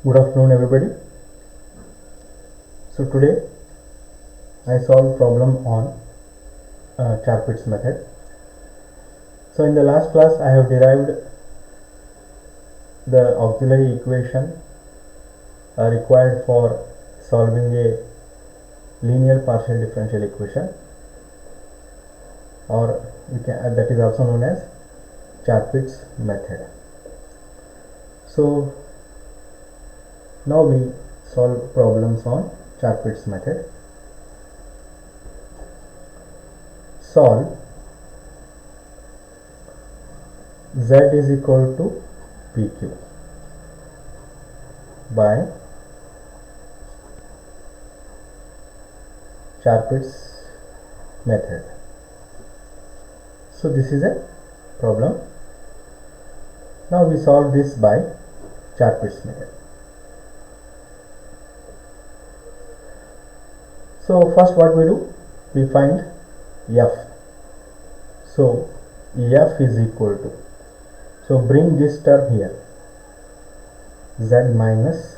Good afternoon everybody. So today I solved problem on Charpit's method. So in the last class I have derived the auxiliary equation required for solving a linear partial differential equation, or that is also known as Charpit's method. So now we solve problems on Charpit's method. Solve z is equal to pq by Charpit's method. So this is a problem. Now we solve this by Charpit's method. So first what we do, we find f. So f is equal to, so bring this term here, z minus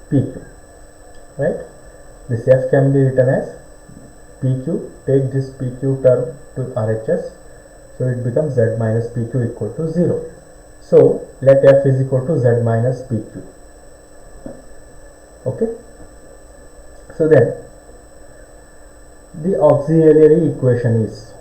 pq, right? This f can be written as pq, take this pq term to RHS, so it becomes z minus pq equal to 0. So let f is equal to z minus pq. Okay, so then the auxiliary equation is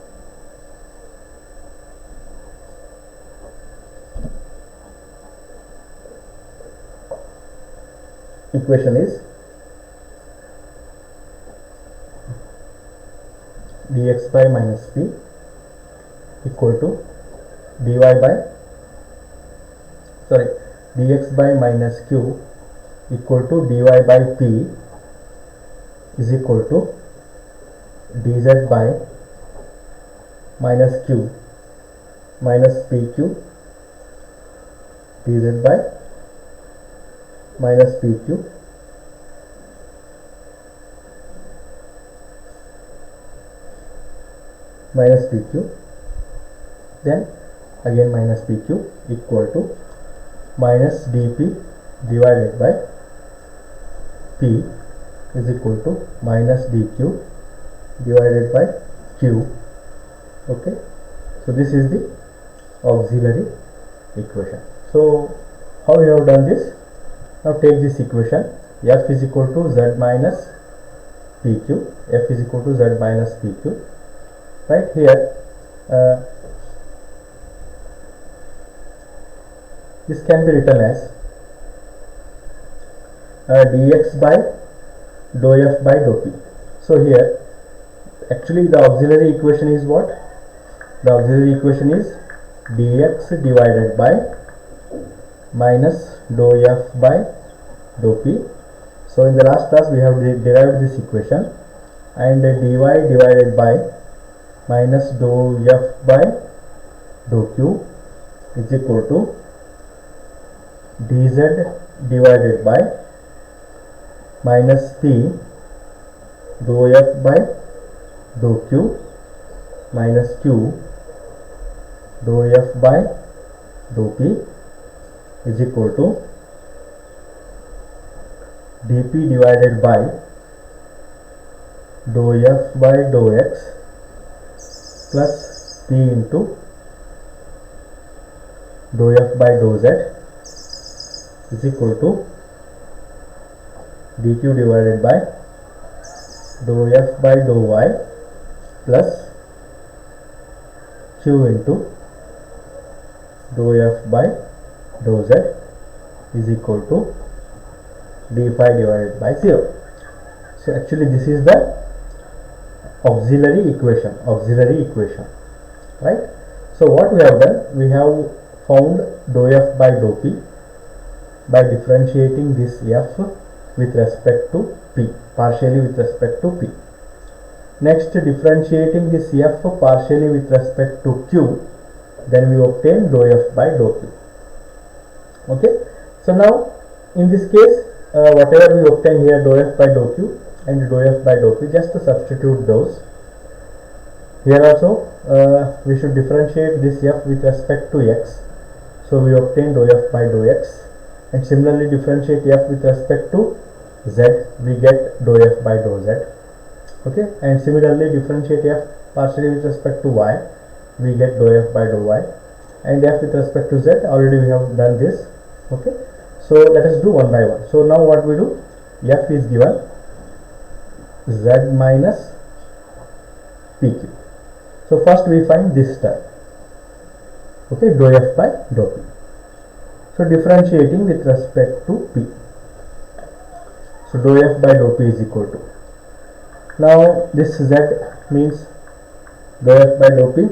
dx by minus p equal to dx by minus q equal to dy by p is equal to dz by minus q minus pq dz by minus pq minus pq, then again minus pq equal to minus dp divided by p is equal to minus dq divided by q. Okay, so this is the auxiliary equation. So how we have done this? Now take this equation, f is equal to z minus pq, f is equal to z minus pq. Right here, this can be written as dx by dou f by dou p. So here actually the auxiliary equation is what? The auxiliary equation is dx divided by minus dou f by dou p. So in the last class we have derived this equation, and dy divided by minus dou f by dou q is equal to dz divided by minus p dou f by dou q minus q dou f by dou p is equal to dp divided by dou f by dou x plus p into dou f by dou z is equal to dq divided by dou f by dou y plus q into dou f by dou z is equal to d phi divided by 0. So actually this is the auxiliary equation, right? So what we have done, we have found dou f by dou p by differentiating this f with respect to p, partially with respect to p. Next, differentiating this f partially with respect to q, then we obtain dou f by dou p. Okay, so now in this case, whatever we obtain here, dou f by dou q and dou f by dou p, just to substitute those. Here also we should differentiate this f with respect to x, so we obtain dou f by dou x and similarly differentiate f with respect to z, we get dou f by dou z. Okay, and similarly differentiate f partially with respect to y, we get dou f by dou y, and f with respect to z, already we have done this. Okay, so let us do one by one. So now what we do, f is given z minus pq. So first we find this term, okay, dou f by dou p. So differentiating with respect to p, so dou f by dou p is equal to, now this z means dou f by dou p,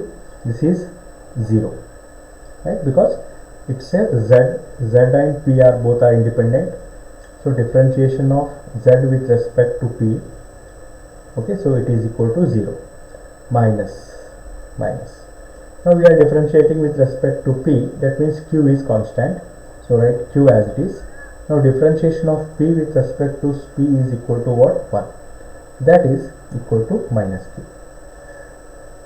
this is 0, right, because it says z and p are both are independent. So differentiation of z with respect to p, okay, so it is equal to 0, minus. Now we are differentiating with respect to p, that means q is constant, so write q as it is. Now differentiation of p with respect to p is equal to what? 1, that is equal to minus q.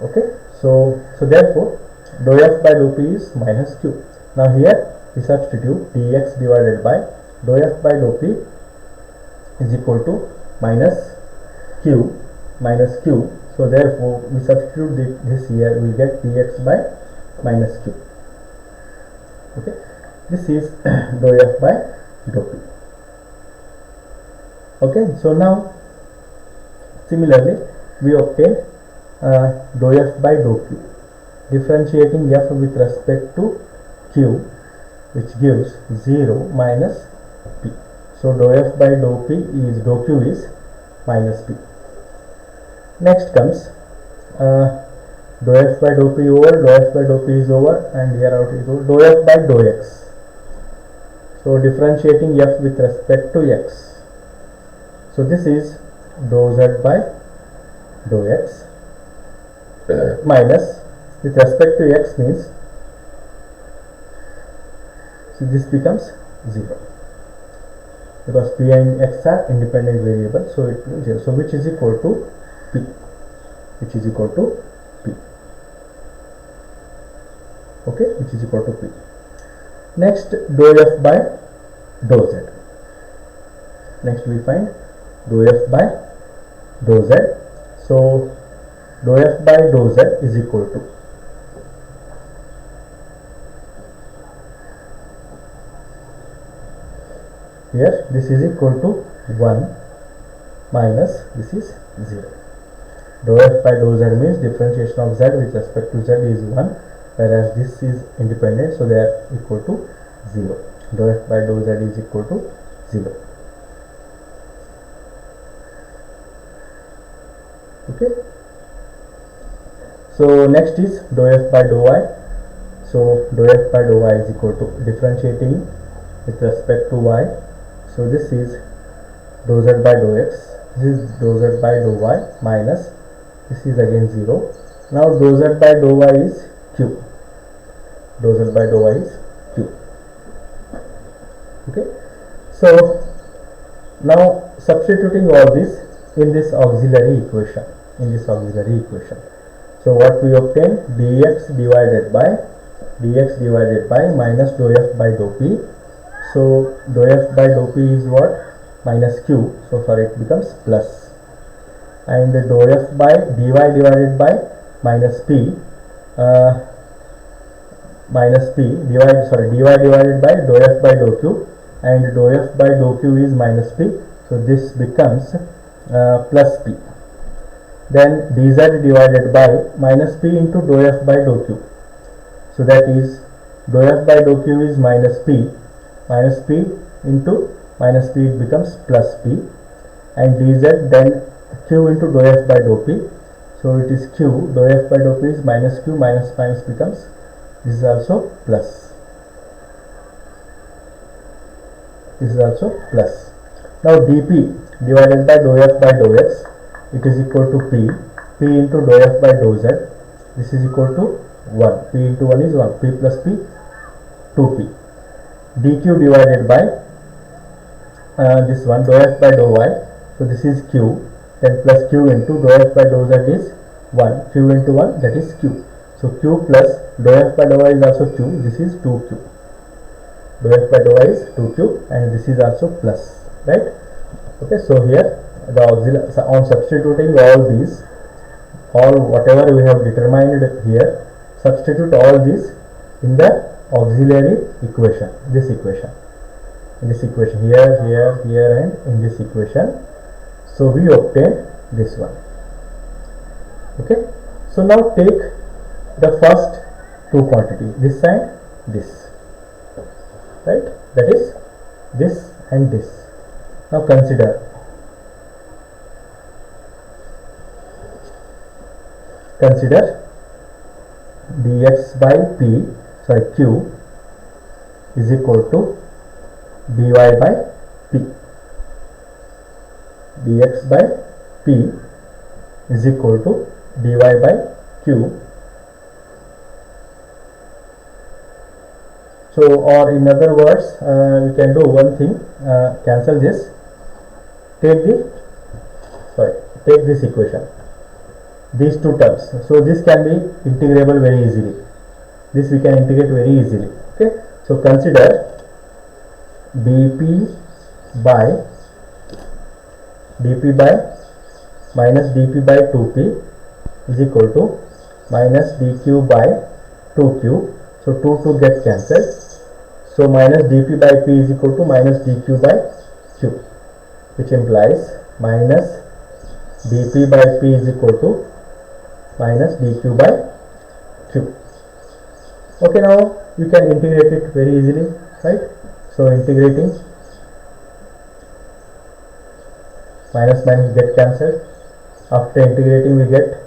Okay, so therefore dou f by dou p is minus q. Now here we substitute dx divided by dou f by dou p is equal to minus q. So therefore we substitute this here, we get dx by minus q. Okay, this is dou f by dou p. Okay, so now similarly we obtain dou f by dou q, differentiating f with respect to q, which gives 0 minus p. So dou f by dou p is, dou q is minus p. Next comes dou f by dou p over, dou f by dou p is over, and here out is over, dou f by dou x. So differentiating f with respect to x, so this is dou z by dou x minus with respect to x means, so this becomes 0 because p and x are independent variables, so it means 0. So which is equal to p, okay, which is equal to p. Next, dou f by dou z. Next we find dou f by dou z. So dou f by dou z is equal to, here this is equal to 1 minus this is 0. Dou f by dou z means differentiation of z with respect to z is 1, whereas this is independent, so they are equal to 0. Dou f by dou z is equal to 0. Okay, so next is dou f by dou y. So dou f by dou y is equal to, differentiating with respect to y, so this is dou z by dou x, this is dou z by dou y minus this is again 0. Now dou z by dou y is q, dou z by dou y is q. Okay, so now substituting all this in this auxiliary equation, so what we obtain, dx divided by minus dou f by dou p. So dou f by dou p is what? Minus q, so sorry, it becomes plus, and dou f by dy divided by minus p, dy divided by dou f by dou q, and dou f by dou q is minus p, so this becomes plus p. Then dz divided by minus p into dou f by dou q, so that is dou f by dou q is minus p into minus p, it becomes plus p, and dz then q into dou f by dou p, so it is q, dou f by dou p is minus q, minus becomes, this is also plus, Now dp divided by dou f by dou x, it is equal to p into dou f by dou z, this is equal to 1, p into 1 is 1, p plus p 2p. dq divided by this one, dou f by dou y, so this is q, then plus q into dou f by dou z is 1, q into 1, that is q, so q plus dou f by dou y is also q, this is 2q. dou f by dou y is 2q, and this is also plus, right? Okay, so here the auxiliary, on substituting all these, all whatever we have determined here, substitute all these in the auxiliary equation, this equation, here and in this equation. So we obtain this one. Okay, so now take the first two quantities, this and this, right? That is this and this. Now consider dx by q is equal to dy by p. Dx by p is equal to dy by q. So, or in other words, we can do one thing, cancel this, take this equation, these two terms. So this can be integrable very easily, this we can integrate very easily. Okay, so consider dp by minus dp by 2p is equal to minus dq by 2q. So 2 get cancelled, so minus dp by p is equal to minus dq by q, which implies minus dp by p is equal to minus dq by q. Okay, now you can integrate it very easily, right? So integrating, minus get cancelled. After integrating, we get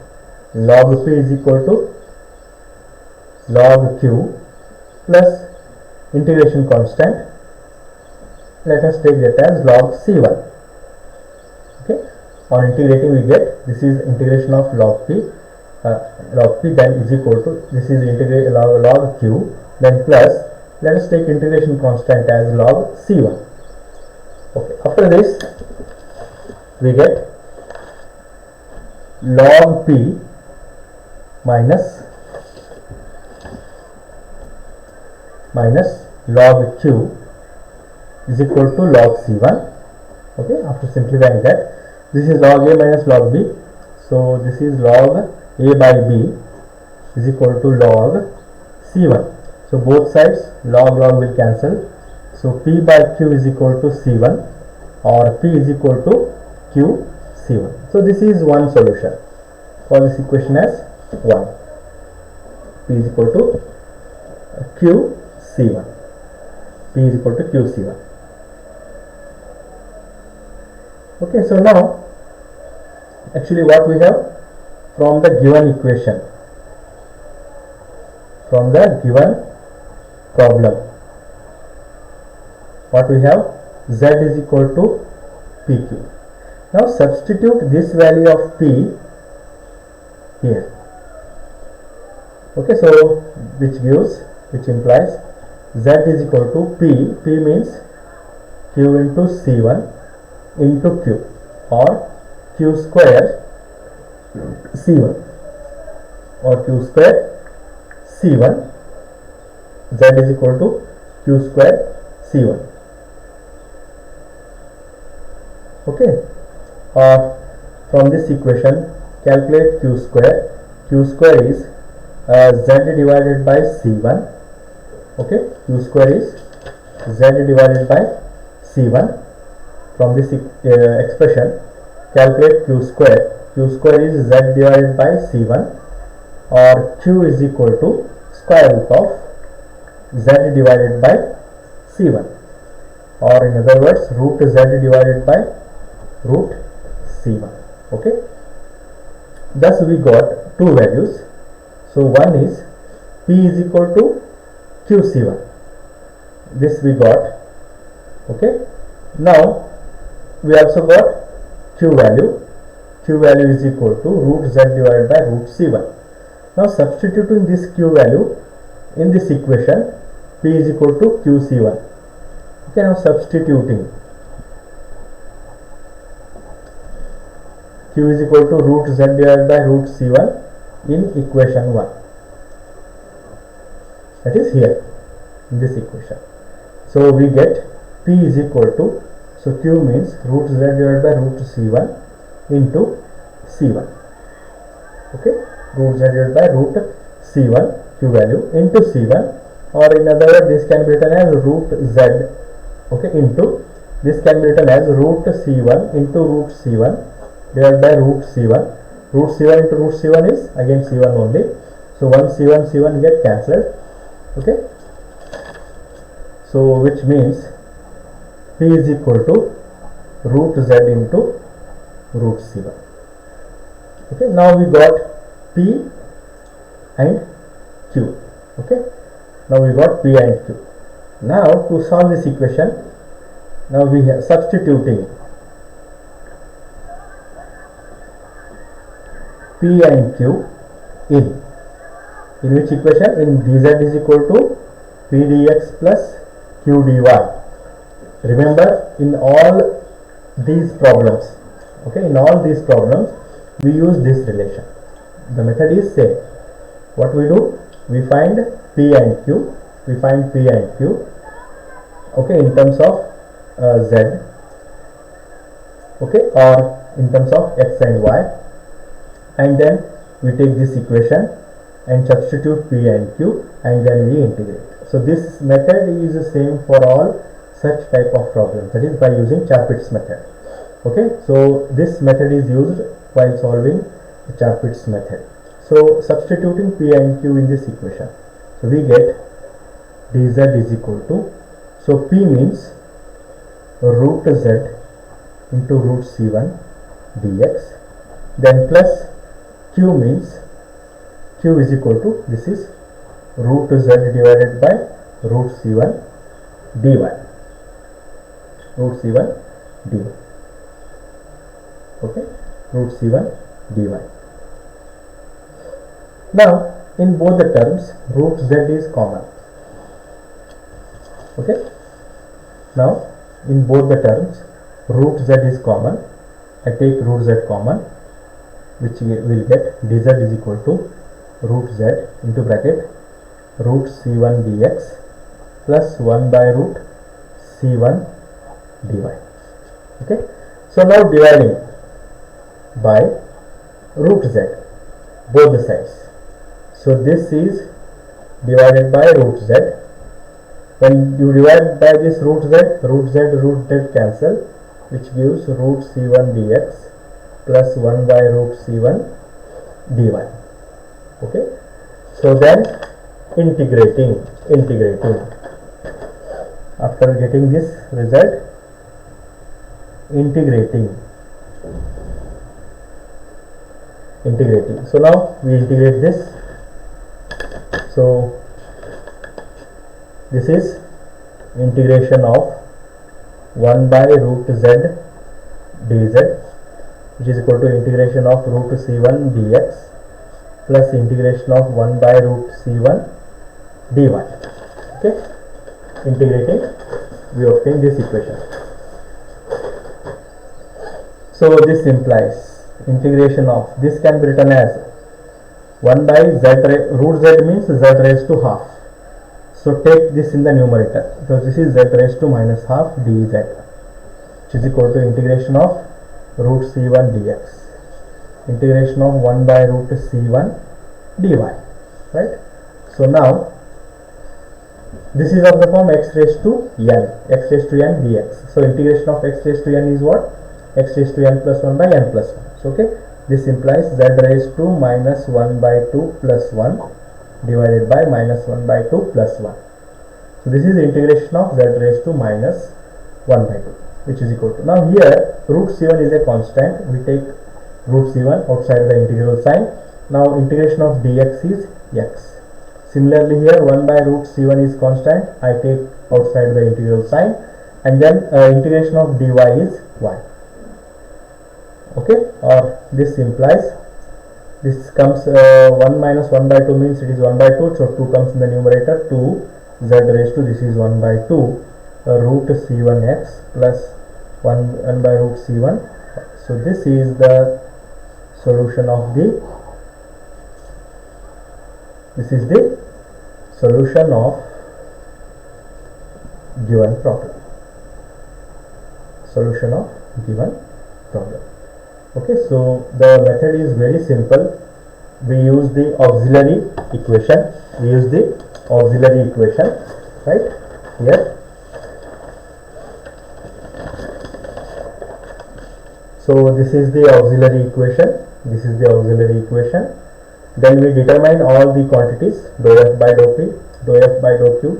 log p is equal to log q plus integration constant. Let us take that as log c1. Okay, on integrating we get, this is integration of log p, then is equal to, this is integrate log q, then plus, let us take integration constant as log c1. Okay, after this we get log p minus log q is equal to log c1. Okay, after simplifying that, this is log a minus log b, so this is log a by b is equal to log c1. So both sides log will cancel, so p by q is equal to c1, or p is equal to q c1. So this is one solution for this equation as 1, p is equal to q c1, p is equal to q c1. Okay, so now actually what we have from the given equation, from the given problem, what we have, z is equal to pq. Now substitute this value of p here. Okay, so which implies z is equal to p means q into c1 into q, or q square c1, or q square c1, z is equal to q square c1. Okay, from this equation calculate q square. Q square is z divided by c1. Okay, q square is z divided by c1. From this expression calculate q square. Q square is z divided by c1, or q is equal to square root of z divided by c1, or in other words root z divided by root c1. Okay, thus we got two values. So one is p is equal to qc1, this we got. Okay, now we also got q value is equal to root z divided by root c1. Now substituting this q value in this equation, p is equal to qc1. Okay, now substituting q is equal to root z divided by root c1 in equation 1, that is here in this equation. So we get P is equal to, so Q means root Z divided by root C1 into C1. Okay, root Z divided by root C1 Q value into C1, or in other words this can be written as root Z, okay, into, this can be written as root C1 into root C1 divided by root C1. Root C1 into root C1 is again C1 only, so 1 C1 C1 get cancelled. Okay, so which means P is equal to root Z into root C1. Okay, now we got P and Q. Okay, now we got P and Q. Now to solve this equation, now we are substituting P and Q in which equation? In dz is equal to P dx plus Q dy. Remember, in all these problems, okay, in all these problems we use this relation. The method is same. What we do, we find P and Q, okay, in terms of Z, okay, or in terms of x and y, and then we take this equation and substitute P and Q, and then we integrate. So this method is the same for all such type of problems, that is by using Chapit's method. Okay, so this method is used while solving the Chapit's method. So substituting P and Q in this equation, so we get dz is equal to, so P means root Z into root C1 dx, then plus Q means Q is equal to, this is root Z divided by root C1 dy, root C1 dy, okay, root C1 dy. Now in both the terms root Z is common. Okay, now in both the terms root Z is common. I take root Z common, which will get dz is equal to root Z into bracket root C1 dx plus 1 by root C1 dy. Okay, so now dividing by root Z both the sides, so this is divided by root Z. When you divide by this root Z cancel, which gives root C1 dx plus 1 by root C1 dy. Okay, so then integrating after getting this result, integrating, so now we integrate this. So this is integration of 1 by root Z dz, which is equal to integration of root C1 dx plus integration of 1 by root C1 dy. Okay, integrating, we obtain this equation. So this implies integration of, this can be written as 1 by Z, root Z means Z raised to half. So take this in the numerator. So this is Z raised to minus half dz, which is equal to integration of root C1 dx, integration of 1 by root C1 dy, right? So now this is of the form x raised to n dx. So integration of x raised to n is what? X raised to n plus 1 by n plus 1. So okay, this implies Z raised to minus 1 by 2 plus 1 divided by minus 1 by 2 plus 1. So this is the integration of Z raised to minus 1 by 2, which is equal to, now here root C1 is a constant, we take root C1 outside the integral sign. Now integration of dx is x. Similarly here 1 by root C1 is constant, I take outside the integral sign, and then integration of dy is y. Okay, or this implies, this comes 1 minus 1 by 2 means it is 1 by 2, so 2 comes in the numerator, 2 Z raised to, this is 1 by 2 root C1x plus 1 by root C1. So this is the solution of the, this is the solution of given problem. Solution of given problem. Okay, so the method is very simple. We use the auxiliary equation. Right here. So this is the auxiliary equation. Then we determine all the quantities, dou f by dou p, dou f by dou q.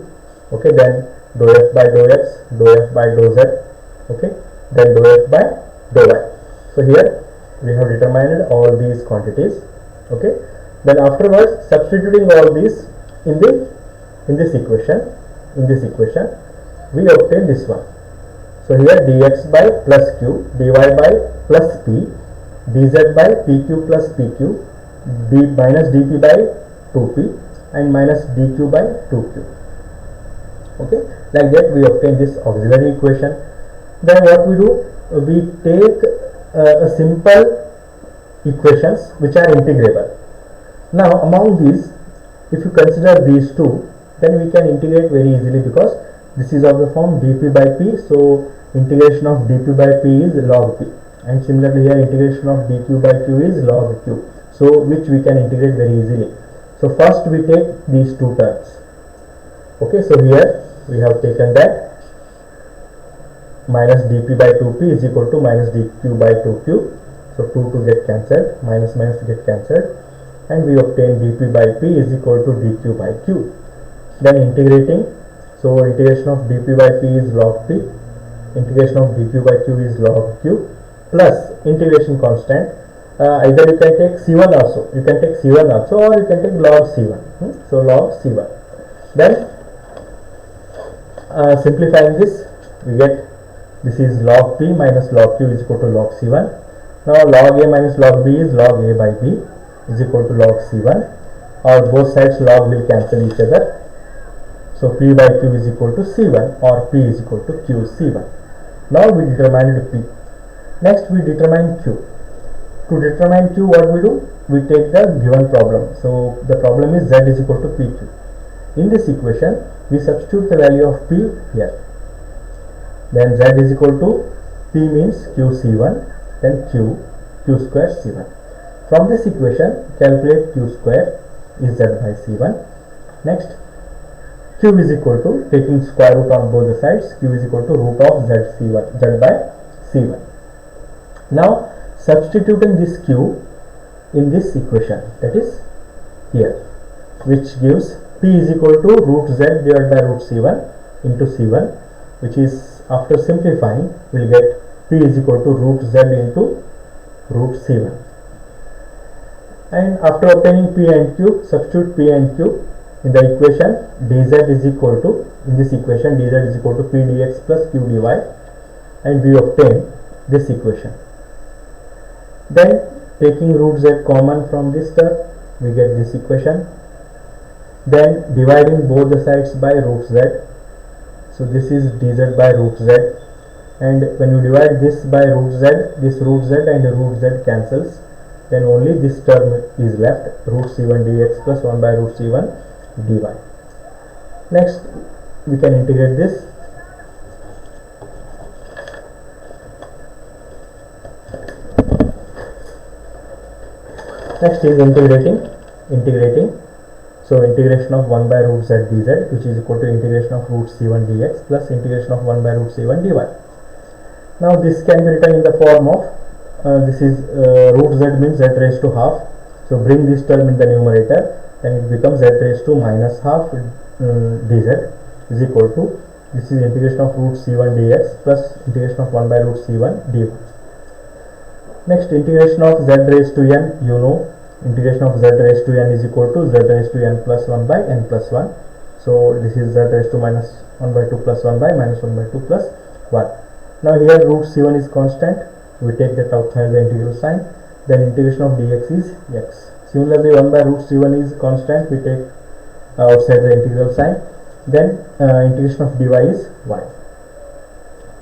Okay, then dou f by dou x, dou f by dou z. Okay, then dou f by dou y. So here we have determined all these quantities. Okay, then afterwards substituting all these in this equation, we obtain this one. So here dx by plus q, dy by plus p, dz by pq plus pq, minus dp by 2p, and minus dq by 2q. Okay, like that we obtain this auxiliary equation. Then what we do, we take a simple equations which are integrable. Now among these, if you consider these two, then we can integrate very easily, because this is of the form dp by p, so integration of dp by p is log p, and similarly here integration of dq by q is log q, so which we can integrate very easily. So first we take these two terms. Okay, so here we have taken that minus dp by 2p is equal to minus dq by 2q. So 2 get cancelled, minus get cancelled, and we obtain dp by p is equal to dq by q. Then integrating, so integration of dp by p is log p, integration of dq by q is log q, plus integration constant. Either you can take c1 also, or you can take log c1. So log c1. Then simplifying this, we get this is log p minus log q is equal to log c1. Now log a minus log b is log a by b is equal to log c1, or both sides log will cancel each other. So p by q is equal to c1, or p is equal to q c1. Now we determined p. Next we determine q. To determine q, what we do? We take the given problem. So the problem is z is equal to pq. In this equation, we substitute the value of p here. Then z is equal to p means q c1, then q square c1. From this equation, calculate q square is z by c1. Next, q is equal to, taking square root on both the sides, q is equal to root of z by c1. Now substituting this q in this equation, that is here, which gives p is equal to root z divided by root c1 into c1, which is, after simplifying, we'll get p is equal to root z into root c1. And after obtaining p and q, substitute p and q in the equation. Dz is equal to, in this equation, dz is equal to p dx plus q dy, and we obtain this equation. Then taking root z common from this term, we get this equation. Then dividing both the sides by root z, so this is dz by root z, and when you divide this by root z, this root z and root z cancels, then only this term is left, root c1 dx plus 1 by root c1 dy. Next we can integrate this. Next is integrating. So integration of 1 by root z dz, which is equal to integration of root c1 dx plus integration of 1 by root c1 dy. Now this can be written in the form of, this is root z means z raised to half. So bring this term in the numerator, then it becomes z raised to minus half dz is equal to, this is integration of root c1 dx plus integration of 1 by root c1 dy. Next, integration of z raised to n, you know, integration of z raised to n is equal to z raised to n plus 1 by n plus 1. So this is z raised to minus 1 by 2 plus 1 by minus 1 by 2 plus 1. Now here root c1 is constant, we take that outside the integral sign, then integration of dx is x. Similarly 1 by root c1 is constant, we take outside the integral sign, then integration of dy is y.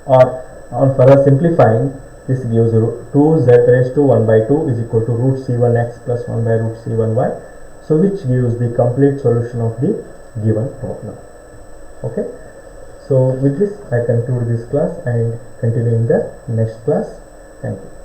Or on further simplifying, this gives 2z raised to 1 by 2 is equal to root c1x plus 1 by root c1y, so which gives the complete solution of the given problem. Okay, So with this I conclude this class and continue in the next class. Thank you.